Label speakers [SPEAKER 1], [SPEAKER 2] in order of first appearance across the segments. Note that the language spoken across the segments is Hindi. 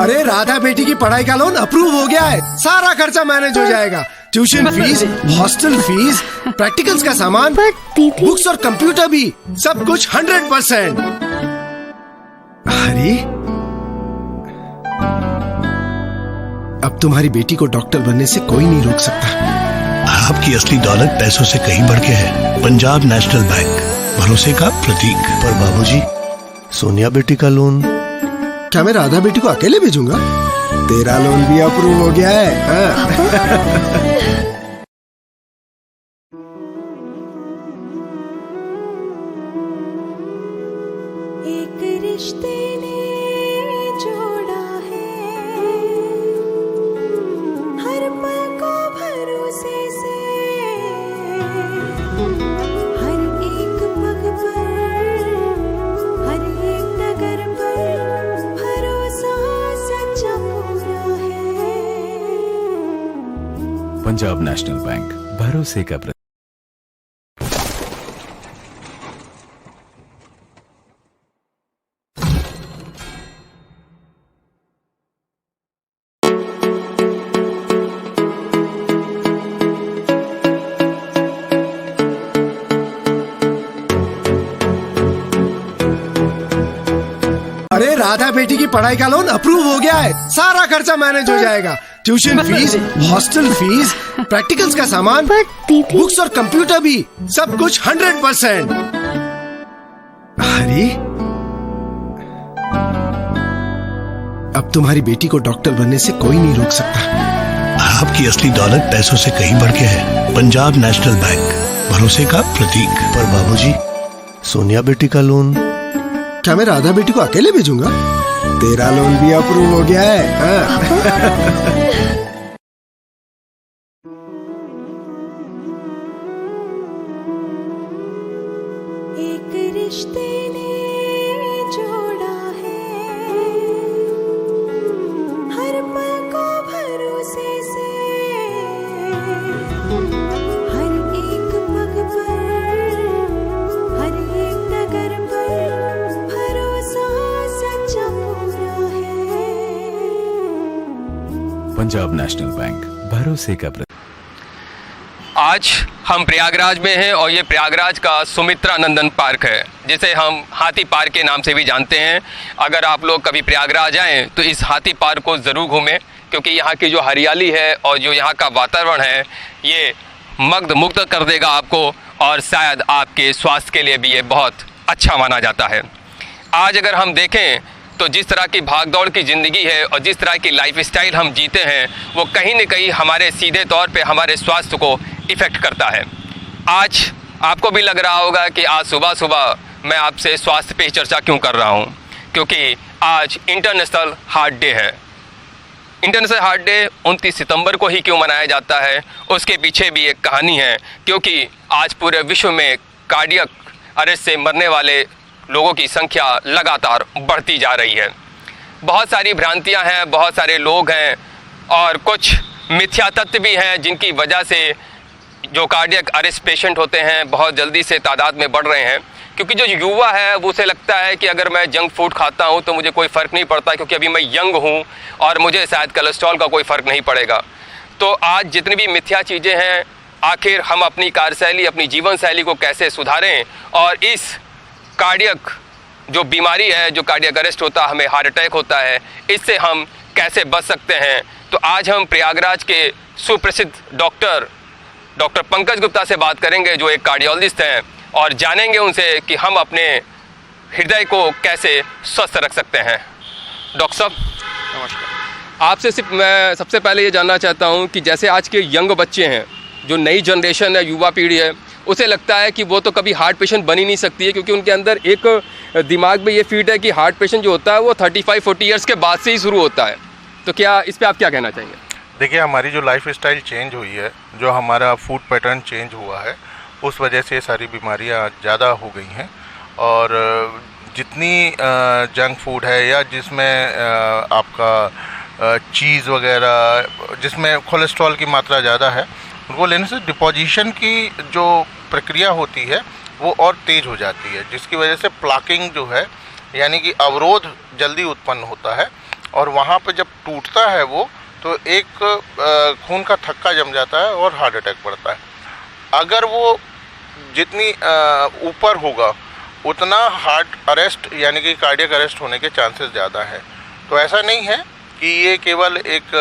[SPEAKER 1] अरे राधा बेटी की पढ़ाई का लोन अप्रूव हो गया है, सारा खर्चा मैनेज हो जाएगा। Tuition fees, hostel fees, practicals का सामान, बुक्स और कंप्यूटर भी, सब कुछ 100%। अरे अब तुम्हारी बेटी को डॉक्टर बनने से कोई नहीं रोक सकता।
[SPEAKER 2] आपकी असली दौलत पैसों से कहीं बढ़ के है। पंजाब नेशनल बैंक, भरोसे का प्रतीक।
[SPEAKER 3] पर बाबूजी, सोनिया बेटी का लोन?
[SPEAKER 1] क्या मैं राधा बेटी को अकेले भेजूंगा? तेरा लोन भी अप्रूव हो गया है। हाँ।
[SPEAKER 4] एक रिश्ते ने जोड़ा है, हर पल को भरोसे से, हर एक पग पर, हर एक डगर पर भरोसा सच्चा पूरा है।
[SPEAKER 5] पंजाब नेशनल बैंक, भरोसे का प्रतीक।
[SPEAKER 1] अरे राधा बेटी की पढ़ाई का लोन अप्रूव हो गया है, सारा खर्चा मैनेज हो जाएगा। Tuition fees, hostel fees, practicals का सामान, बुक्स और कंप्यूटर भी, सब कुछ 100%। अरे अब तुम्हारी बेटी को डॉक्टर बनने से कोई नहीं रोक सकता।
[SPEAKER 2] आपकी असली दौलत पैसों से कहीं बढ़ के है। पंजाब नेशनल बैंक, भरोसे का प्रतीक।
[SPEAKER 3] पर बाबूजी, सोनिया बेटी का लोन?
[SPEAKER 1] क्या मैं राधा बेटी को अकेले भेजूंगा? तेरा लोन भी अप्रूव हो गया है। हाँ।
[SPEAKER 4] एक रिश्ते ने जोड़ा है, हर पल को भरोसे से, हर एक पग पर, हर एक डगर पर भरोसा सच्चा पूरा है।
[SPEAKER 5] पंजाब नेशनल बैंक, भरोसे का प्रतीक।
[SPEAKER 6] आज हम प्रयागराज में हैं और ये प्रयागराज का सुमित्रा नंदन पार्क है, जिसे हम हाथी पार्क के नाम से भी जानते हैं। अगर आप लोग कभी प्रयागराज आएँ तो इस हाथी पार्क को ज़रूर घूमें, क्योंकि यहाँ की जो हरियाली है और जो यहाँ का वातावरण है, ये मग्न मुग्ध कर देगा आपको, और शायद आपके स्वास्थ्य के लिए भी ये बहुत अच्छा माना जाता है। आज अगर हम देखें तो जिस तरह की भागदौड़ की ज़िंदगी है और जिस तरह की लाइफस्टाइल हम जीते हैं, वो कहीं न कहीं हमारे सीधे तौर पे हमारे स्वास्थ्य को इफ़ेक्ट करता है। आज आपको भी लग रहा होगा कि आज सुबह सुबह मैं आपसे स्वास्थ्य पे चर्चा क्यों कर रहा हूँ, क्योंकि आज इंटरनेशनल हार्ट डे है। इंटरनेशनल हार्ट डे 29 सितंबर को ही क्यों मनाया जाता है, उसके पीछे भी एक कहानी है। क्योंकि आज पूरे विश्व में कार्डियक अरेस्ट से मरने वाले लोगों की संख्या लगातार बढ़ती जा रही है। बहुत सारी भ्रांतियां हैं, बहुत सारे लोग हैं और कुछ मिथ्या तथ्य भी हैं, जिनकी वजह से जो कार्डियक अरेस्ट पेशेंट होते हैं बहुत जल्दी से तादाद में बढ़ रहे हैं। क्योंकि जो युवा है वो उसे लगता है कि अगर मैं जंक फूड खाता हूँ तो मुझे कोई फ़र्क नहीं पड़ता, क्योंकि अभी मैं यंग हूँ और मुझे शायद कोलेस्ट्रॉल का कोई फ़र्क नहीं पड़ेगा। तो आज जितनी भी मिथ्या चीज़ें हैं, आखिर हम अपनी कार्यशैली, अपनी जीवन शैली को कैसे सुधारें और इस कार्डियक जो बीमारी है, जो कार्डियक अरेस्ट होता है, हमें हार्ट अटैक होता है, इससे हम कैसे बच सकते हैं। तो आज हम प्रयागराज के सुप्रसिद्ध डॉक्टर पंकज गुप्ता से बात करेंगे, जो एक कार्डियोलॉजिस्ट हैं, और जानेंगे उनसे कि हम अपने हृदय को कैसे स्वस्थ रख सकते हैं। डॉक्टर साहब नमस्कार। आपसे मैं सबसे पहले ये जानना चाहता हूँ कि जैसे आज के यंग बच्चे हैं, जो नई जनरेशन है, युवा पीढ़ी है, उसे लगता है कि वो तो कभी हार्ट पेशेंट बन ही नहीं सकती है, क्योंकि उनके अंदर एक दिमाग में ये फीड है कि हार्ट पेशेंट जो होता है वो 35-40 ईयर्स के बाद से ही शुरू होता है। तो क्या इस पे आप क्या कहना चाहेंगे?
[SPEAKER 7] देखिए, हमारी जो लाइफ स्टाइल चेंज हुई है, जो हमारा फूड पैटर्न चेंज हुआ है, उस वजह से ये सारी बीमारियां ज़्यादा हो गई हैं। और जितनी जंक फूड है या जिसमें आपका चीज़ वगैरह, जिसमें कोलेस्ट्रॉल की मात्रा ज़्यादा है, उनको लेने से डिपोजिशन की जो प्रक्रिया होती है वो और तेज़ हो जाती है, जिसकी वजह से प्लाकिंग जो है, यानी कि अवरोध जल्दी उत्पन्न होता है और वहाँ पे जब टूटता है वो तो एक खून का थक्का जम जाता है और हार्ट अटैक पड़ता है। अगर वो जितनी ऊपर होगा उतना हार्ट अरेस्ट यानी कि कार्डियक अरेस्ट होने के चांसेस ज़्यादा हैं। तो ऐसा नहीं है कि ये केवल एक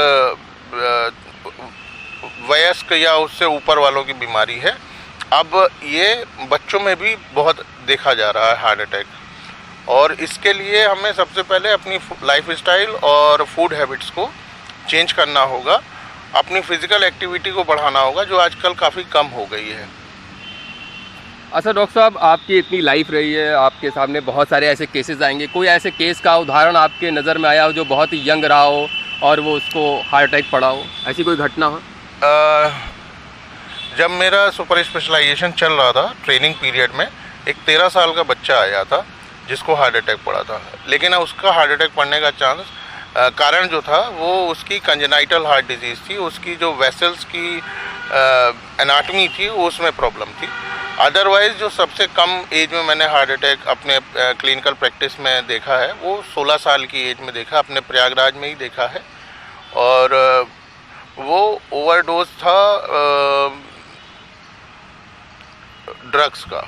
[SPEAKER 7] वयस्क या उससे ऊपर वालों की बीमारी है, अब ये बच्चों में भी बहुत देखा जा रहा है हार्ट अटैक। और इसके लिए हमें सबसे पहले अपनी लाइफ स्टाइल और फूड हैबिट्स को चेंज करना होगा, अपनी फिज़िकल एक्टिविटी को बढ़ाना होगा जो आजकल काफ़ी कम हो गई है।
[SPEAKER 6] अच्छा डॉक्टर साहब, आपकी इतनी लाइफ रही है, आपके सामने बहुत सारे ऐसे केसेस आएंगे, कोई ऐसे केस का उदाहरण आपके नज़र में आया हो जो बहुत ही यंग रहा हो और वो उसको हार्ट अटैक पड़ा हो, ऐसी कोई घटना हो?
[SPEAKER 7] जब मेरा सुपर स्पेशलाइजेशन चल रहा था ट्रेनिंग पीरियड में, एक 13 साल का बच्चा आया था जिसको हार्ट अटैक पड़ा था। लेकिन उसका हार्ट अटैक पड़ने का कारण जो था वो उसकी कंजेनाइटल हार्ट डिजीज़ थी, उसकी जो वेसल्स की एनाटमी थी उसमें प्रॉब्लम थी। अदरवाइज़ जो सबसे कम एज में मैंने हार्ट अटैक अपने क्लिनिकल प्रैक्टिस में देखा है वो 16 साल की एज में देखा, अपने प्रयागराज में ही देखा है। और वो ओवरडोज था ड्रग्स का।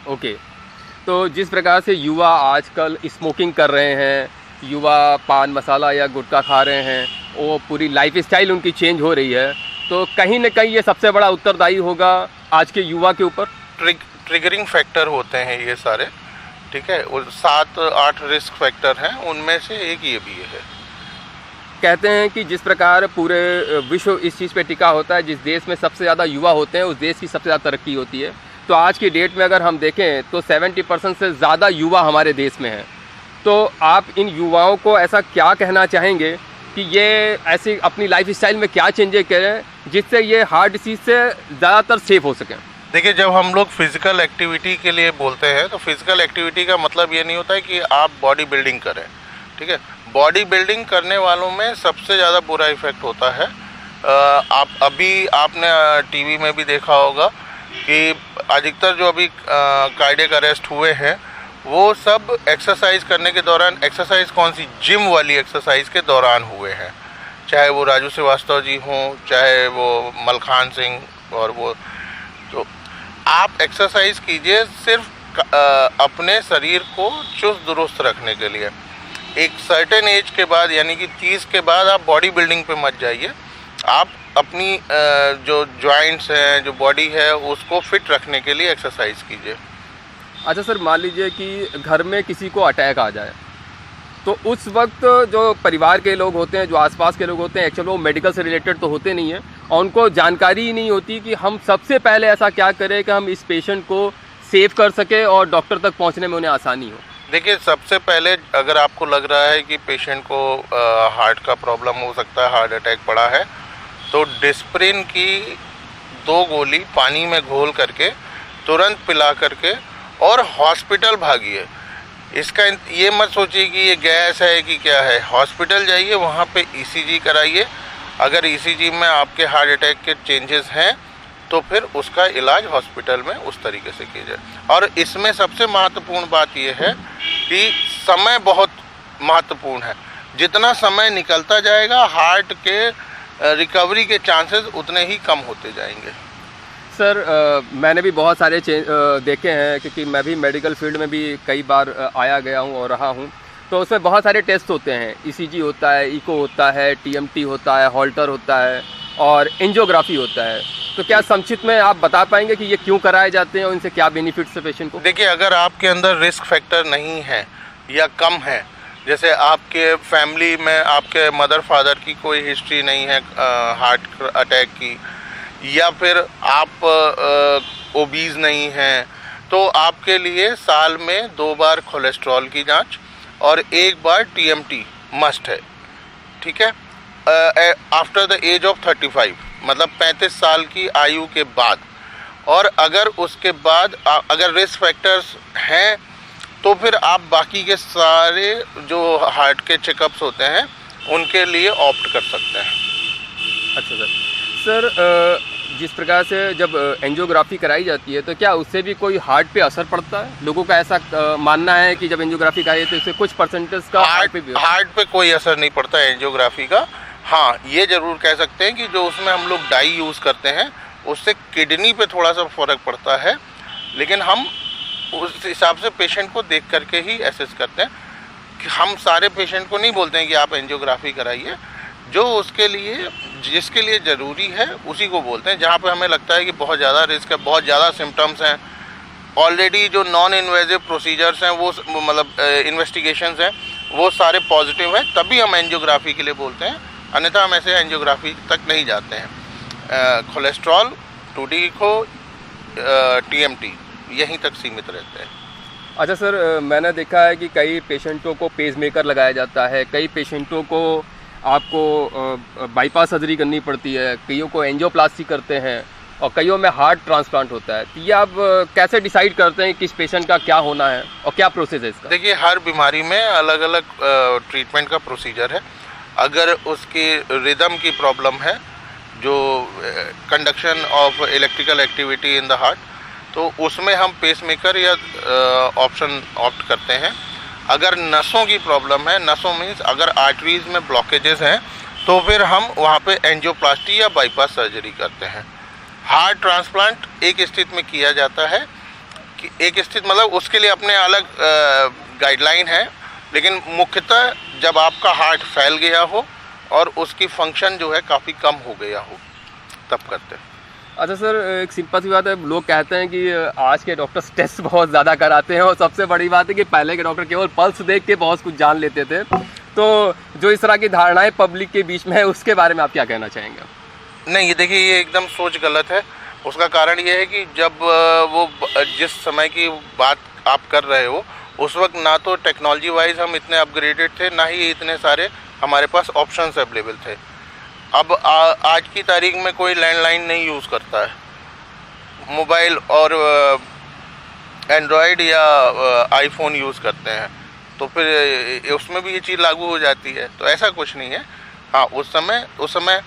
[SPEAKER 6] ओके, तो जिस प्रकार से युवा आजकल स्मोकिंग कर रहे हैं, युवा पान मसाला या गुटखा खा रहे हैं, वो पूरी लाइफ स्टाइल उनकी चेंज हो रही है, तो कहीं ना कहीं ये सबसे बड़ा उत्तरदायी होगा आज के युवा के ऊपर।
[SPEAKER 7] ट्रिगरिंग फैक्टर होते हैं ये सारे, ठीक है, और 7-8 रिस्क फैक्टर हैं, उनमें से एक ये भी है।
[SPEAKER 6] कहते हैं कि जिस प्रकार पूरे विश्व इस चीज़ पे टिका होता है, जिस देश में सबसे ज़्यादा युवा होते हैं उस देश की सबसे ज़्यादा तरक्की होती है। तो आज की डेट में अगर हम देखें तो 70% से ज़्यादा युवा हमारे देश में हैं। तो आप इन युवाओं को ऐसा क्या कहना चाहेंगे कि ये ऐसी अपनी लाइफ स्टाइल में क्या चेंजेस करें जिससे ये हार्ट डिसीज़ से ज़्यादातर सेफ हो सकें?
[SPEAKER 7] देखिए, जब हम लोग फिज़िकल एक्टिविटी के लिए बोलते हैं तो फिज़िकल एक्टिविटी का मतलब ये नहीं होता है कि आप बॉडी बिल्डिंग करें, ठीक है। बॉडी बिल्डिंग करने वालों में सबसे ज़्यादा बुरा इफ़ेक्ट होता है। आपने टीवी में भी देखा होगा कि अधिकतर जो अभी कार्डियक अरेस्ट हुए हैं वो सब एक्सरसाइज करने के दौरान, एक्सरसाइज कौन सी, जिम वाली एक्सरसाइज के दौरान हुए हैं। चाहे वो राजू श्रीवास्तव जी हों, चाहे वो मलखान सिंह, और वो तो आप एक्सरसाइज कीजिए सिर्फ अपने शरीर को चुस्त दुरुस्त रखने के लिए। एक सर्टेन एज के बाद यानी कि 30 के बाद आप बॉडी बिल्डिंग पे मत जाइए। आप अपनी जो जॉइंट्स हैं, जो बॉडी है, उसको फिट रखने के लिए एक्सरसाइज कीजिए।
[SPEAKER 6] अच्छा सर, मान लीजिए कि घर में किसी को अटैक आ जाए तो उस वक्त जो परिवार के लोग होते हैं, जो आसपास के लोग होते हैं, एक्चुअली वो मेडिकल से रिलेटेड तो होते नहीं हैं और उनको जानकारी ही नहीं होती कि हम सबसे पहले ऐसा क्या करें कि हम इस पेशेंट को सेव कर सके और डॉक्टर तक पहुंचने में उन्हें आसानी हो।
[SPEAKER 7] देखिए, सबसे पहले अगर आपको लग रहा है कि पेशेंट को हार्ट का प्रॉब्लम हो सकता है, हार्ट अटैक पड़ा है, तो डिस्प्रिन की 2 गोली पानी में घोल करके तुरंत पिला करके और हॉस्पिटल भागिए। इसका ये मत सोचिए कि ये गैस है कि क्या है, हॉस्पिटल जाइए, वहाँ पे ईसीजी कराइए। अगर ईसीजी में आपके हार्ट अटैक के चेंजेस हैं तो फिर उसका इलाज हॉस्पिटल में उस तरीके से कीजिए। और इसमें सबसे महत्वपूर्ण बात यह है कि समय बहुत महत्वपूर्ण है। जितना समय निकलता जाएगा हार्ट के रिकवरी के चांसेस उतने ही कम होते जाएंगे।
[SPEAKER 6] सर मैंने भी बहुत सारे देखे हैं क्योंकि मैं भी मेडिकल फील्ड में भी कई बार आया गया हूँ और रहा हूँ। तो उसमें बहुत सारे टेस्ट होते हैं, ईसीजी होता है, इको होता है, टीएमटी होता है, हॉल्टर होता है और एंजियोग्राफी होता है। तो क्या संक्षिप्त में आप बता पाएंगे कि ये क्यों कराए जाते हैं और इनसे क्या बेनिफिट्स है पेशेंट को?
[SPEAKER 7] देखिए, अगर आपके अंदर रिस्क फैक्टर नहीं है या कम है, जैसे आपके फैमिली में आपके मदर फादर की कोई हिस्ट्री नहीं है हार्ट अटैक की, या फिर आप ओबीज नहीं हैं, तो आपके लिए साल में 2 बार कोलेस्ट्रॉल की जांच और 1 बार टीएमटी मस्ट है, ठीक है। आफ्टर द एज ऑफ 35 मतलब 35 साल की आयु के बाद। और अगर उसके बाद अगर रिस्क फैक्टर्स हैं तो फिर आप बाकी के सारे जो हार्ट के चेकअप्स होते हैं उनके लिए ऑप्ट कर सकते हैं।
[SPEAKER 6] अच्छा सर जिस प्रकार से जब एंजियोग्राफी कराई जाती है तो क्या उससे भी कोई हार्ट पे असर पड़ता है? लोगों का ऐसा मानना है कि जब एंजियोग्राफी कराई तो इससे कुछ परसेंटेज का
[SPEAKER 7] हार्ट पे कोई असर नहीं पड़ता है एंजियोग्राफी का। हाँ, ये ज़रूर कह सकते हैं कि जो उसमें हम लोग डाई यूज़ करते हैं उससे किडनी पे थोड़ा सा फ़र्क पड़ता है, लेकिन हम उस हिसाब से पेशेंट को देख करके ही एसेस करते हैं कि हम सारे पेशेंट को नहीं बोलते हैं कि आप एंजियोग्राफी कराइए। जो उसके लिए जिसके लिए ज़रूरी है उसी को बोलते हैं। जहाँ पे हमें लगता है कि बहुत ज़्यादा रिस्क है, बहुत ज़्यादा सिम्टम्स हैं, ऑलरेडी जो नॉन इन्वेजिव प्रोसीजर्स हैं वो मतलब इन्वेस्टिगेशंस हैं वो सारे पॉजिटिव हैं, तभी हम एंजियोग्राफी के लिए बोलते हैं। अन्यथा हम ऐसे एंजियोग्राफी तक नहीं जाते हैं। कोलेस्ट्रॉल, टूटी इको, TMT यहीं तक सीमित रहते हैं।
[SPEAKER 6] अच्छा सर, मैंने देखा है कि कई पेशेंटों को पेसमेकर लगाया जाता है, कई पेशेंटों को आपको बाईपास सर्जरी करनी पड़ती है, कईयों को एंजियोप्लास्टी करते हैं और कईयों में हार्ट ट्रांसप्लांट होता है। तो ये आप कैसे डिसाइड करते हैं कि इस पेशेंट का क्या होना है और क्या प्रोसेस है इसका?
[SPEAKER 7] देखिए, हर बीमारी में अलग अलग ट्रीटमेंट का प्रोसीजर है। अगर उसकी रिदम की प्रॉब्लम है, जो conduction of electrical activity in the heart, तो उसमें हम पेसमेकर या ऑप्शन ऑप्ट करते हैं। अगर नसों की प्रॉब्लम है, नसों मीन्स अगर आर्टरीज में ब्लॉकेजेस हैं, तो फिर हम वहाँ पे एंजियोप्लास्टी या बाईपास सर्जरी करते हैं। हार्ट ट्रांसप्लांट एक स्थिति में किया जाता है कि एक स्थिति मतलब उसके लिए अपने अलग गाइडलाइन है, लेकिन मुख्यतः जब आपका हार्ट फैल गया हो और उसकी फंक्शन जो है काफ़ी कम हो गया हो, तब करते हैं।
[SPEAKER 6] अच्छा सर, एक सिंपल सी बात है, लोग कहते हैं कि आज के डॉक्टर्स टेस्ट बहुत ज़्यादा कराते हैं और सबसे बड़ी बात है कि पहले के डॉक्टर केवल पल्स देख के बहुत कुछ जान लेते थे। तो जो इस तरह की धारणाएं पब्लिक के बीच में है, उसके बारे में आप क्या कहना चाहेंगे?
[SPEAKER 7] नहीं, ये देखिए, ये एकदम सोच गलत है। उसका कारण ये है कि जब वो जिस समय की बात आप कर रहे हो उस वक्त ना तो टेक्नोलॉजी वाइज हम इतने अपग्रेडेड थे, ना ही इतने सारे हमारे पास ऑप्शंस अवेलेबल थे। अब आज की तारीख में कोई लैंडलाइन नहीं यूज़ करता है, मोबाइल और एंड्रॉयड या आईफोन यूज़ करते हैं, तो फिर उसमें भी ये चीज़ लागू हो जाती है। तो ऐसा कुछ नहीं है। हाँ, उस समय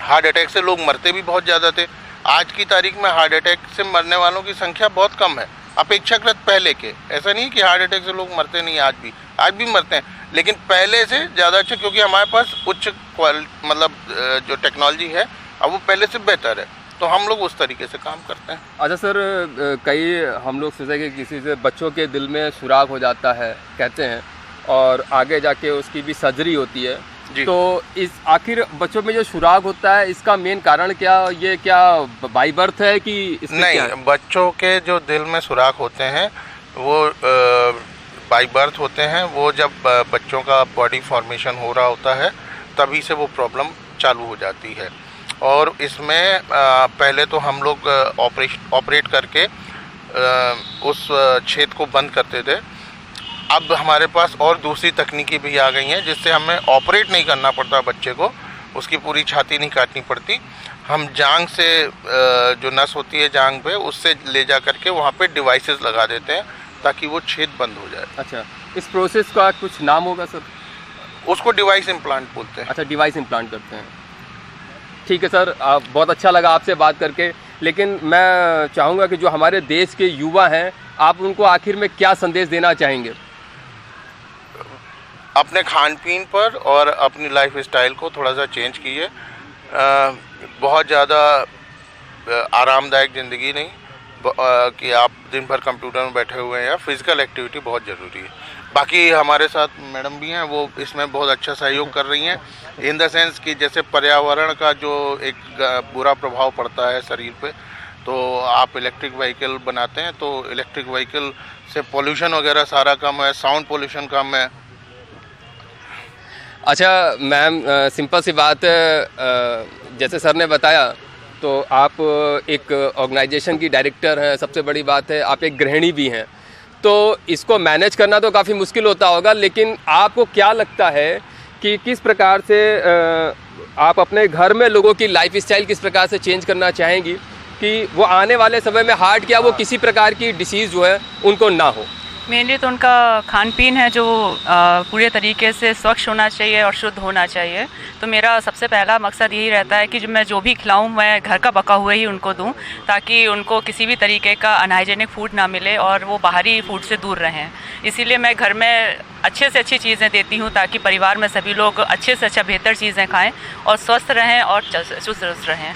[SPEAKER 7] हार्ट अटैक से लोग मरते भी बहुत ज़्यादा थे। आज की तारीख में हार्ट अटैक से मरने वालों की संख्या बहुत कम है अपेक्षाकृत पहले के। ऐसा नहीं कि हार्ट अटैक से लोग मरते नहीं, आज भी मरते हैं, लेकिन पहले से ज़्यादा अच्छा, क्योंकि हमारे पास उच्च मतलब जो टेक्नोलॉजी है अब वो पहले से बेहतर है, तो हम लोग उस तरीके से काम करते हैं।
[SPEAKER 6] अच्छा सर, कई हम लोग सोचते हैं कि किसी से बच्चों के दिल में सुराख हो जाता है कहते हैं, और आगे जाके उसकी भी सर्जरी होती है। तो इस आखिर बच्चों में जो सुराख होता है, इसका मेन कारण क्या, ये क्या बाई बर्थ है कि
[SPEAKER 7] नहीं?
[SPEAKER 6] क्या?
[SPEAKER 7] बच्चों के जो दिल में सुराख होते हैं वो बाई बर्थ होते हैं। वो जब बच्चों का बॉडी फॉर्मेशन हो रहा होता है तभी से वो प्रॉब्लम चालू हो जाती है। और इसमें पहले तो हम लोग ऑपरेट करके उस छेद को बंद करते थे। अब हमारे पास और दूसरी तकनीकी भी आ गई हैं जिससे हमें ऑपरेट नहीं करना पड़ता बच्चे को, उसकी पूरी छाती नहीं काटनी पड़ती। हम जांग से जो नस होती है जांग पे, उससे ले जा करके वहाँ पे डिवाइसेस लगा देते हैं ताकि वो छेद बंद हो जाए।
[SPEAKER 6] अच्छा, इस प्रोसेस का कुछ नाम होगा सर?
[SPEAKER 7] उसको डिवाइस इम्प्लांट बोलते हैं।
[SPEAKER 6] अच्छा, डिवाइस इम्प्लांट करते हैं। ठीक है सर, बहुत अच्छा लगा आपसे बात करके, लेकिन मैं चाहूँगा कि जो हमारे देश के युवा हैं, आप उनको आखिर में क्या संदेश देना चाहेंगे?
[SPEAKER 7] अपने खान पीन पर और अपनी लाइफ स्टाइल को थोड़ा सा चेंज कीजिए। बहुत ज़्यादा आरामदायक ज़िंदगी नहीं कि आप दिन भर कंप्यूटर में बैठे हुए हैं, या फिज़िकल एक्टिविटी बहुत ज़रूरी है। बाकी हमारे साथ मैडम भी हैं, वो इसमें बहुत अच्छा सहयोग कर रही हैं, इन द सेंस कि जैसे पर्यावरण का जो एक बुरा प्रभाव पड़ता है शरीर पे, तो आप इलेक्ट्रिक व्हीकल बनाते हैं तो इलेक्ट्रिक व्हीकल से पोल्यूशन वगैरह सारा कम है, साउंड पोल्यूशन कम है।
[SPEAKER 6] अच्छा मैम, सिंपल सी बात है, जैसे सर ने बताया तो आप एक ऑर्गेनाइजेशन की डायरेक्टर हैं, सबसे बड़ी बात है आप एक गृहिणी भी हैं, तो इसको मैनेज करना तो काफ़ी मुश्किल होता होगा, लेकिन आपको क्या लगता है कि किस प्रकार से आप अपने घर में लोगों की लाइफ स्टाइल किस प्रकार से चेंज करना चाहेंगी कि वो आने वाले समय में हार्ट या वो किसी प्रकार की डिसीज़ जो है उनको ना हो?
[SPEAKER 8] मेनली तो उनका खान पीन है जो पूरे तरीके से स्वच्छ होना चाहिए और शुद्ध होना चाहिए। तो मेरा सबसे पहला मकसद यही रहता है कि मैं जो भी खिलाऊं मैं घर का पका हुआ ही उनको दूं, ताकि उनको किसी भी तरीके का अनहाइजेनिक फूड ना मिले और वो बाहरी फूड से दूर रहें। इसीलिए मैं घर में अच्छे से अच्छी चीज़ें देती हूं ताकि परिवार में सभी लोग अच्छे से अच्छा बेहतर चीज़ें खाएँ और स्वस्थ रहें और चुस्त रहें।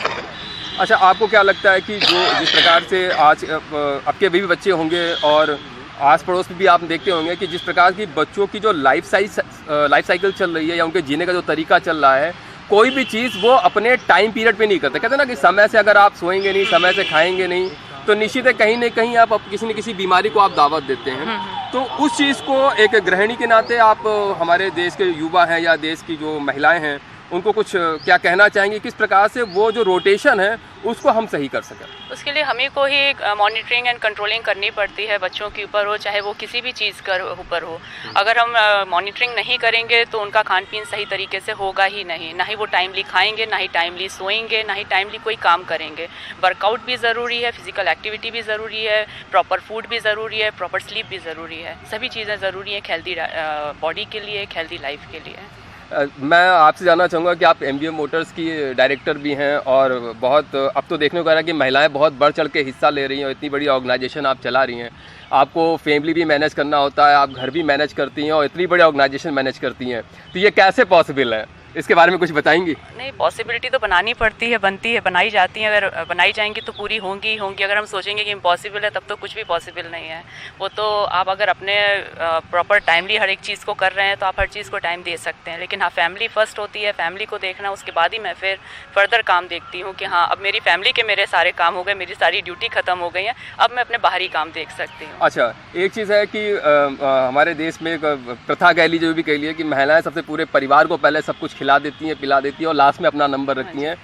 [SPEAKER 9] अच्छा, आपको क्या लगता है कि जिस प्रकार से आज आपके भी बच्चे होंगे और आस पड़ोस में भी आप देखते होंगे कि जिस प्रकार की बच्चों की जो लाइफ साइकिल चल रही है या उनके जीने का जो तरीका चल रहा है, कोई भी चीज़ वो अपने टाइम पीरियड पे नहीं करते। कहते हैं ना कि समय से अगर आप सोएंगे नहीं, समय से खाएंगे नहीं, तो निश्चित है कहीं ना कहीं आप किसी न किसी बीमारी को आप दावत देते हैं। तो उस चीज़ को एक गृहिणी के नाते आप हमारे देश के युवा हैं या देश की जो महिलाएँ हैं उनको कुछ क्या कहना चाहेंगे, किस प्रकार से वो जो रोटेशन है उसको हम सही कर सकें?
[SPEAKER 8] उसके लिए हमें को ही मॉनिटरिंग एंड कंट्रोलिंग करनी पड़ती है, बच्चों के ऊपर हो चाहे वो किसी भी चीज़ के ऊपर हो। अगर हम मॉनिटरिंग नहीं करेंगे तो उनका खान पीन सही तरीके से होगा ही नहीं, ना ही वो टाइमली खाएंगे, ना ही टाइमली सोएंगे, ना ही टाइमली कोई काम करेंगे। वर्कआउट भी ज़रूरी है, फिजिकल एक्टिविटी भी ज़रूरी है, प्रॉपर फूड भी ज़रूरी है, प्रॉपर स्लीप भी ज़रूरी है। सभी चीज़ें ज़रूरी हैं हेल्दी बॉडी के लिए, एक हेल्दी लाइफ के लिए।
[SPEAKER 9] मैं आपसे जानना चाहूँगा कि आप MBM मोटर्स की डायरेक्टर भी हैं और बहुत अब तो देखने को आ रहा है कि महिलाएं बहुत बढ़ चढ़ के हिस्सा ले रही हैं और इतनी बड़ी ऑर्गेनाइजेशन आप चला रही हैं। आपको फैमिली भी मैनेज करना होता है, आप घर भी मैनेज करती हैं और इतनी बड़ी ऑर्गेनाइजेशन मैनेज करती हैं, तो ये कैसे पॉसिबल है? इसके बारे में कुछ बताएंगी?
[SPEAKER 8] नहीं, पॉसिबिलिटी तो बनानी पड़ती है, बनती है, बनाई जाती है। अगर बनाई जाएंगी तो पूरी होंगी ही होंगी। अगर हम सोचेंगे कि इम्पॉसिबल है तब तो कुछ भी पॉसिबल नहीं है। वो तो आप अगर अपने प्रॉपर टाइमली हर एक चीज़ को कर रहे हैं तो आप हर चीज़ को टाइम दे सकते हैं। लेकिन हाँ, फैमिली फर्स्ट होती है, फैमिली को देखना, उसके बाद ही मैं फिर फर्दर काम देखती हूँ कि हाँ अब मेरी फैमिली के मेरे सारे काम हो गए, मेरी सारी ड्यूटी ख़त्म हो गई है, अब मैं अपने बाहरी काम देख सकती हूँ।
[SPEAKER 9] अच्छा, एक चीज़ है कि हमारे देश में एक प्रथा कह लीजिए, जो भी कह लीजिए, कि महिलाएँ सबसे पूरे परिवार को पहले सब कुछ खिला देती हैं, पिला देती हैं और लास्ट में अपना नंबर रखती हैं।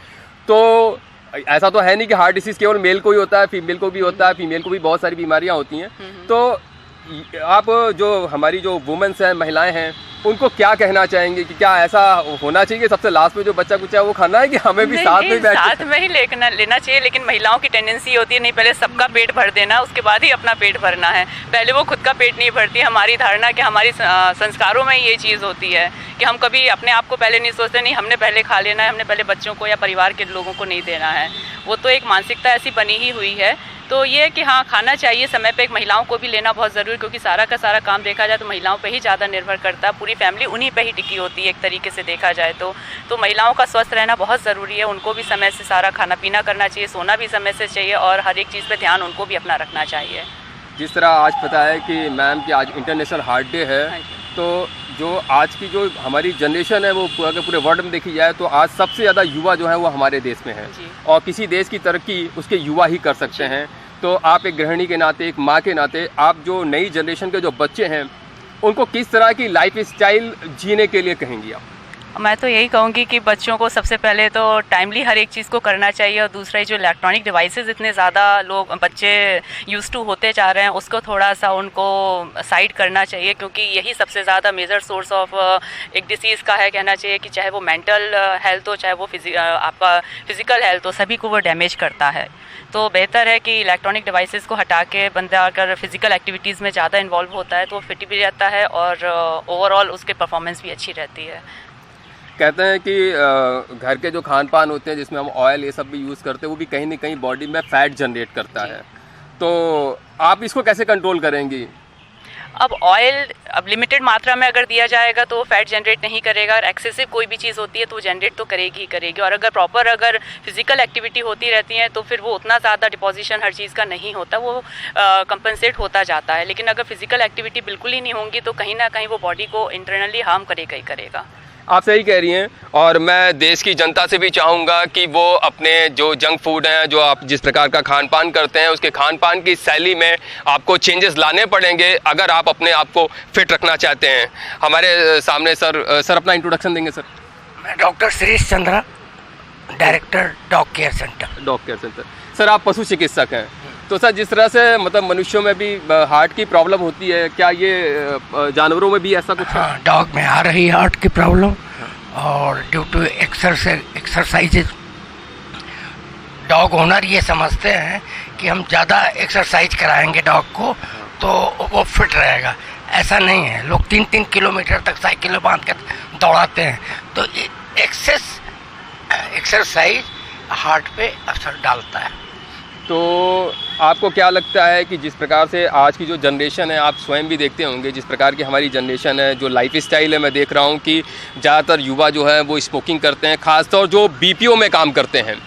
[SPEAKER 9] तो ऐसा तो है नहीं कि हार्ट डिसीज़ केवल मेल को ही होता है, फीमेल को भी होता है, फीमेल को भी बहुत सारी बीमारियां होती हैं। तो आप जो हमारी जो वुमेन्स हैं, महिलाएं हैं, उनको क्या कहना चाहेंगे कि क्या ऐसा होना चाहिए कि सबसे लास्ट में जो बच्चा कुछ है वो खाना है, कि हमें भी साथ में ही
[SPEAKER 8] लेना चाहिए? लेकिन महिलाओं की टेंडेंसी होती है नहीं पहले सबका पेट भर देना, उसके बाद ही अपना पेट भरना है। पहले वो खुद का पेट नहीं भरती। हमारी धारणा कि हमारी संस्कारों में ये चीज़ होती है कि हम कभी अपने आप को पहले नहीं सोचते, नहीं हमने पहले खा लेना है, हमने पहले बच्चों को या परिवार के लोगों को नहीं देना है। वो तो एक मानसिकता ऐसी बनी ही हुई है। तो ये कि हाँ, खाना चाहिए समय पे। एक महिलाओं को भी लेना बहुत ज़रूरी, क्योंकि सारा का सारा काम देखा जाए तो महिलाओं पे ही ज़्यादा निर्भर करता है। पूरी फैमिली उन्हीं पे ही टिकी होती है एक तरीके से देखा जाए तो महिलाओं का स्वस्थ रहना बहुत ज़रूरी है। उनको भी समय से सारा खाना पीना करना चाहिए, सोना भी समय से चाहिए और हर एक चीज़ पे ध्यान उनको भी अपना रखना चाहिए।
[SPEAKER 9] जिस तरह आज पता है कि मैम कि आज इंटरनेशनल हार्ट डे है, तो जो आज की जो हमारी जनरेशन है वो अगर पूरे वर्ल्ड में देखी जाए तो आज सबसे ज़्यादा युवा जो है वो हमारे देश में है और किसी देश की तरक्की उसके युवा ही कर सकते हैं। तो आप एक गृहिणी के नाते, एक माँ के नाते, आप जो नई जनरेशन के जो बच्चे हैं उनको किस तरह की लाइफ स्टाइल जीने के लिए कहेंगी आप?
[SPEAKER 8] मैं तो यही कहूँगी कि बच्चों को सबसे पहले तो टाइमली हर एक चीज़ को करना चाहिए और दूसरा जो इलेक्ट्रॉनिक डिवाइसेस इतने ज़्यादा बच्चे यूज़ टू होते जा रहे हैं उसको थोड़ा सा उनको साइड करना चाहिए, क्योंकि यही सबसे ज़्यादा मेजर सोर्स ऑफ एक डिसीज़ का है। कहना चाहिए कि चाहे वो मेंटल हेल्थ हो, चाहे वो आपका फिज़िकल हेल्थ हो, सभी को वो डैमेज करता है। तो बेहतर है कि इलेक्ट्रॉनिक डिवाइसेस को हटा के बंदा अगर फिज़िकल एक्टिविटीज़ में ज़्यादा इन्वॉल्व होता है तो फिट भी रहता है और ओवरऑल उसके परफॉर्मेंस भी अच्छी रहती है।
[SPEAKER 9] कहते हैं कि घर के जो खान पान होते हैं जिसमें हम ऑयल ये सब भी यूज़ करते हैं वो भी कहीं ना कहीं बॉडी में फ़ैट जनरेट करता है, तो आप इसको कैसे कंट्रोल करेंगी?
[SPEAKER 8] अब ऑयल अब लिमिटेड मात्रा में अगर दिया जाएगा तो फैट जनरेट नहीं करेगा और एक्सेसिव कोई भी चीज़ होती है तो जनरेट तो करेगी ही करेगी। और अगर प्रॉपर अगर फिजिकल एक्टिविटी होती रहती है तो फिर वो उतना ज़्यादा डिपोजिशन हर चीज़ का नहीं होता, वो कंपनसेट होता जाता है। लेकिन अगर फिजिकल एक्टिविटी बिल्कुल ही नहीं होंगी तो कहीं ना कहीं वो बॉडी को इंटरनली हार्म करेगा ही करेगा।
[SPEAKER 9] आप सही कह रही हैं।
[SPEAKER 6] और मैं देश की जनता से भी चाहूँगा कि वो अपने जो जंक फूड हैं, जो आप जिस प्रकार का खान पान करते हैं, उसके खान पान की शैली में आपको चेंजेस लाने पड़ेंगे अगर आप अपने आप को फिट रखना चाहते हैं। हमारे सामने सर अपना इंट्रोडक्शन देंगे। सर,
[SPEAKER 10] मैं doctor Shrish Chandra, director dog care centre.
[SPEAKER 9] Sir, आप पशु चिकित्सक हैं, तो सर जिस तरह से मतलब मनुष्यों में भी हार्ट की प्रॉब्लम होती है, क्या ये जानवरों में भी ऐसा कुछ है?
[SPEAKER 10] हाँ, डॉग में आ रही है हार्ट की प्रॉब्लम और due to exercises dog owner ये समझते हैं कि हम ज़्यादा एक्सरसाइज कराएंगे डॉग को तो वो फिट रहेगा। ऐसा नहीं है, लोग 3-3 किलोमीटर तक साइकिल में बांध कर दौड़ाते हैं। तो एक्सरसाइज हार्ट पे असर डालता है।
[SPEAKER 9] तो आपको क्या लगता है कि जिस प्रकार से आज की जो जनरेशन है, आप स्वयं भी देखते होंगे जिस प्रकार की हमारी जनरेशन है, जो लाइफ स्टाइल है, मैं देख रहा हूँ कि ज़्यादातर युवा जो है वो स्मोकिंग करते हैं, ख़ासतौर जो बीपीओ में काम करते हैं,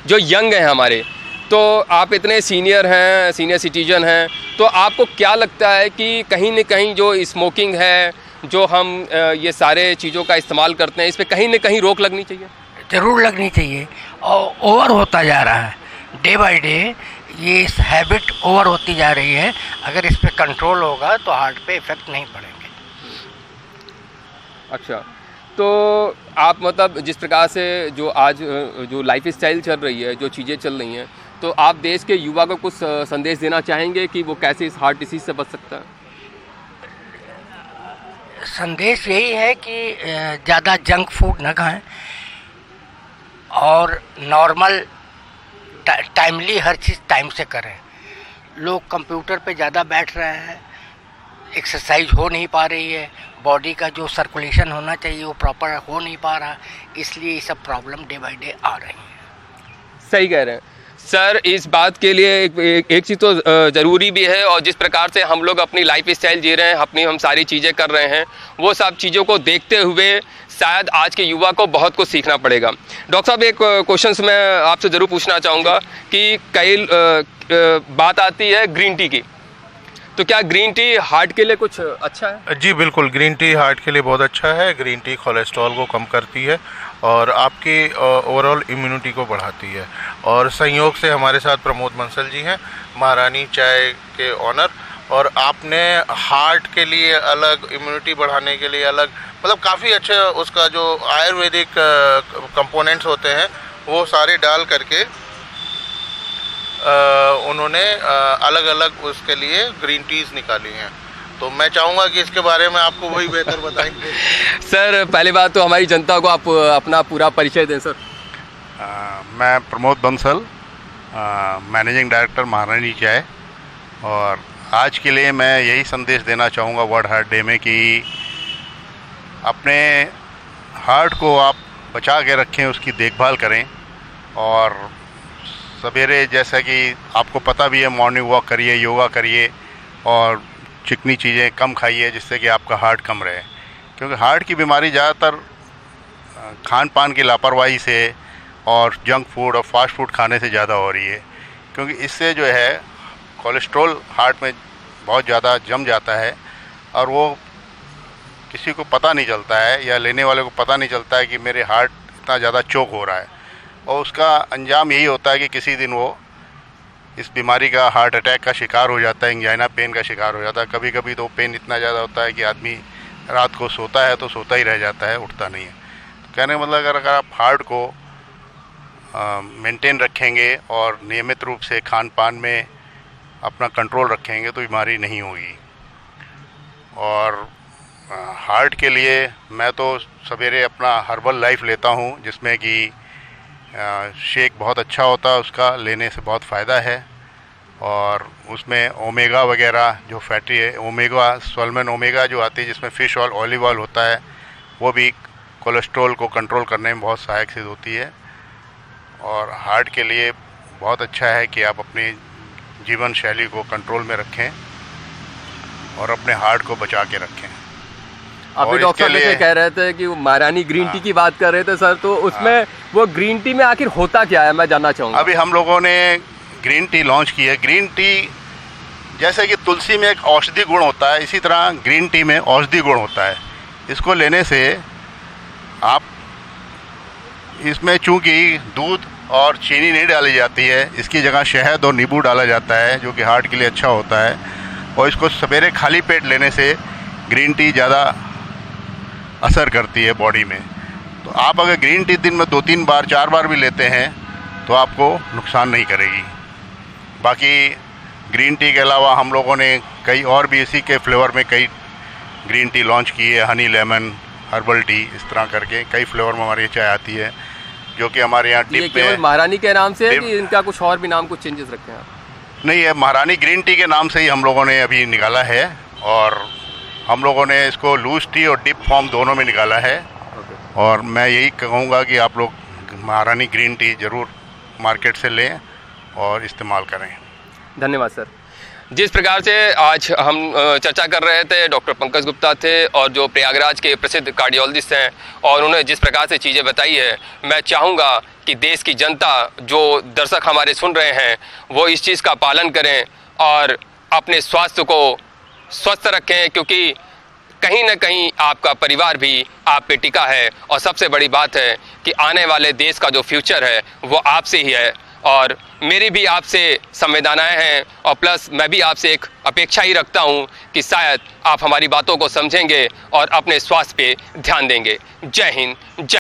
[SPEAKER 9] जो यंग हैं हमारे। तो आप इतने सीनियर हैं, सीनियर सिटीजन हैं, तो आपको क्या लगता है कि कहीं न कहीं जो स्मोकिंग है, जो हम ये सारे चीज़ों का इस्तेमाल करते हैं, इस पर कहीं न कहीं रोक लगनी चाहिए?
[SPEAKER 10] ज़रूर लगनी चाहिए, और ओवर होता जा रहा है डे बाय डे। ये इस हैबिट ओवर होती जा रही है। अगर इस पे कंट्रोल होगा तो हार्ट पे इफेक्ट नहीं पड़ेंगे।
[SPEAKER 9] अच्छा, तो आप मतलब जिस प्रकार से जो आज जो लाइफ स्टाइल चल रही है, जो चीज़ें चल रही हैं, तो आप देश के युवा को कुछ संदेश देना चाहेंगे कि वो कैसे इस हार्ट डिसीज़ से बच सकता है?
[SPEAKER 10] संदेश यही है कि ज़्यादा जंक फूड न खाएं और नॉर्मल टाइमली हर चीज़ टाइम से करें। लोग कंप्यूटर पे ज़्यादा बैठ रहे हैं, एक्सरसाइज हो नहीं पा रही है, बॉडी का जो सर्कुलेशन होना चाहिए वो प्रॉपर हो नहीं पा रहा, इसलिए ये सब प्रॉब्लम डे बाय डे आ रही हैं।
[SPEAKER 9] सही कह रहे हैं सर। इस बात के लिए एक चीज़ तो ज़रूरी भी है, और जिस प्रकार से हम लोग अपनी लाइफ स्टाइल जी रहे हैं, हम सारी चीज़ें कर रहे हैं, वो सब चीज़ों को देखते हुए शायद आज के युवा को बहुत कुछ सीखना पड़ेगा। डॉक्टर साहब, एक क्वेश्चन मैं आपसे ज़रूर पूछना चाहूँगा कि कई बात आती है ग्रीन टी की, तो क्या ग्रीन टी हार्ट के लिए कुछ अच्छा है?
[SPEAKER 7] जी बिल्कुल, ग्रीन टी हार्ट के लिए बहुत अच्छा है। ग्रीन टी कोलेस्ट्रॉल को कम करती है और आपकी ओवरऑल इम्यूनिटी को बढ़ाती है। और संयोग से हमारे साथ प्रमोद बंसल जी हैं, महारानी चाय के ऑनर, और आपने हार्ट के लिए अलग, इम्यूनिटी बढ़ाने के लिए अलग, मतलब काफ़ी अच्छे उसका जो आयुर्वेदिक कंपोनेंट्स होते हैं वो सारे डाल करके उन्होंने अलग अलग उसके लिए ग्रीन टीज़ निकाली हैं। तो मैं चाहूँगा कि इसके बारे में आपको वही बेहतर बताएंगे।
[SPEAKER 9] सर, पहली बात तो हमारी जनता को आप अपना पूरा परिचय दें सर।
[SPEAKER 11] मैं प्रमोद बंसल, मैनेजिंग डायरेक्टर महारानी चाय, और आज के लिए मैं यही संदेश देना चाहूँगा वर्ल्ड हार्ट डे में कि अपने हार्ट को आप बचा के रखें, उसकी देखभाल करें, और सवेरे जैसा कि आपको पता भी है मॉर्निंग वॉक करिए, योगा करिए, और चिकनी चीज़ें कम खाइए जिससे कि आपका हार्ट कम रहे। क्योंकि हार्ट की बीमारी ज़्यादातर खान पान की लापरवाही से और जंक फूड और फास्ट फूड खाने से ज़्यादा हो रही है। क्योंकि इससे जो है कोलेस्ट्रॉल हार्ट में बहुत ज़्यादा जम जाता है, और वो किसी को पता नहीं चलता है, या लेने वाले को पता नहीं चलता है कि मेरे हार्ट इतना ज़्यादा चोक हो रहा है, और उसका अंजाम यही होता है कि किसी दिन वो इस बीमारी का, हार्ट अटैक का शिकार हो जाता है, एंजाइना पेन का शिकार हो जाता है। कभी कभी तो पेन इतना ज़्यादा होता है कि आदमी रात को सोता है तो सोता ही रह जाता है, उठता नहीं है। तो कहने का मतलब अगर आप हार्ट को मेंटेन रखेंगे और नियमित रूप से खान पान में अपना कंट्रोल रखेंगे तो बीमारी नहीं होगी। और हार्ट के लिए मैं तो सवेरे अपना हर्बल लाइफ लेता हूँ, जिसमें कि शेक बहुत अच्छा होता है, उसका लेने से बहुत फ़ायदा है। और उसमें ओमेगा वगैरह जो फैटी है, ओमेगा सॉल्मन ओमेगा जो आती है, जिसमें फ़िश ऑयल, ऑलिव ऑयल होता है, वो भी कोलेस्ट्रॉल को कंट्रोल करने में बहुत सहायक सिद्ध होती है। और हार्ट के लिए बहुत अच्छा है कि आप अपनी जीवन शैली को कंट्रोल में रखें और अपने हार्ट को बचा के रखें।
[SPEAKER 9] अभी डॉक्टर जैसे कह रहे थे कि वो महारानी ग्रीन टी की बात कर रहे थे सर, तो उसमें वो ग्रीन टी में आखिर होता क्या है, मैं जानना चाहूँगा।
[SPEAKER 11] अभी हम लोगों ने ग्रीन टी लॉन्च की है। ग्रीन टी जैसे कि तुलसी में एक औषधि गुण होता है, इसी तरह ग्रीन टी में औषधि गुण होता है। इसको लेने से आप, इसमें चूँकि दूध और चीनी नहीं डाली जाती है, इसकी जगह शहद और नींबू डाला जाता है, जो कि हार्ट के लिए अच्छा होता है। और इसको सवेरे खाली पेट लेने से ग्रीन टी ज़्यादा असर करती है बॉडी में। तो आप अगर ग्रीन टी दिन में 2-3 बार 4 बार भी लेते हैं तो आपको नुकसान नहीं करेगी। बाकी ग्रीन टी के अलावा हम लोगों ने कई और भी इसी के फ्लेवर में कई ग्रीन टी लॉन्च की है, हनी लेमन, हर्बल टी, इस तरह करके कई फ्लेवर में हमारी चाय आती है, जो कि हमारे यहाँ डिप में।
[SPEAKER 9] महारानी के नाम से है कि इनका कुछ और भी नाम, कुछ चेंजेस रखे हैं?
[SPEAKER 11] नहीं, ये महारानी ग्रीन टी के नाम से ही हम लोगों ने अभी निकाला है और हम लोगों ने इसको लूज टी और डिप फॉर्म दोनों में निकाला है। और मैं यही कहूँगा कि आप लोग महारानी ग्रीन टी ज़रूर मार्केट से लें और इस्तेमाल करें।
[SPEAKER 9] धन्यवाद सर।
[SPEAKER 6] जिस प्रकार से आज हम चर्चा कर रहे थे, डॉक्टर पंकज गुप्ता थे और जो प्रयागराज के प्रसिद्ध कार्डियोलॉजिस्ट हैं, और उन्होंने जिस प्रकार से चीज़ें बताई है, मैं चाहूँगा कि देश की जनता, जो दर्शक हमारे सुन रहे हैं, वो इस चीज़ का पालन करें और अपने स्वास्थ्य को स्वस्थ रखें, क्योंकि कहीं ना कहीं आपका परिवार भी आप पे टिका है। और सबसे बड़ी बात है कि आने वाले देश का जो फ्यूचर है वो आपसे ही है। और मेरी भी आपसे संवेदनाएं हैं और प्लस मैं भी आपसे एक अपेक्षा ही रखता हूं कि शायद आप हमारी बातों को समझेंगे और अपने स्वास्थ्य पे ध्यान देंगे। जय हिंद, जय।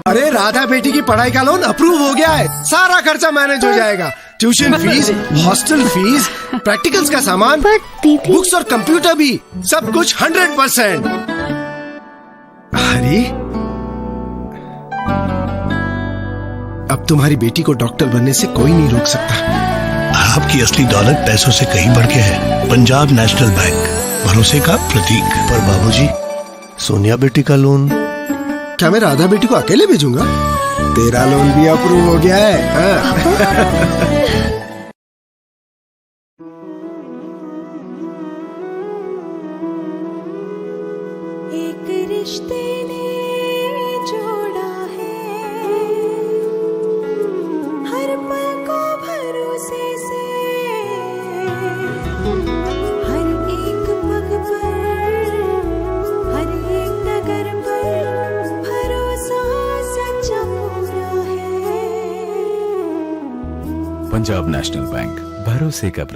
[SPEAKER 1] अरे राधा बेटी की पढ़ाई का लोन अप्रूव हो गया है, सारा खर्चा मैनेज हो जाएगा। Tuition fees, hostel fees, practicals का सामान, बुक्स और कंप्यूटर भी, सब कुछ 100%। अरे अब तुम्हारी बेटी को डॉक्टर बनने से कोई नहीं रोक सकता।
[SPEAKER 2] आपकी असली दौलत पैसों से कहीं बढ़ के है। पंजाब नेशनल बैंक, भरोसे का प्रतीक।
[SPEAKER 3] पर बाबूजी, सोनिया बेटी का लोन?
[SPEAKER 1] क्या मैं राधा बेटी को अकेले भेजूंगा? तेरा लोन भी अप्रूव हो गया है। हाँ।
[SPEAKER 4] एक रिश्ते ने जोड़ा है, हर पल को भरोसे से, हर एक पग पर, हर एक डगर पर भरोसा सच्चा पूरा है।
[SPEAKER 5] पंजाब नेशनल बैंक, भरोसे का प्रतीक।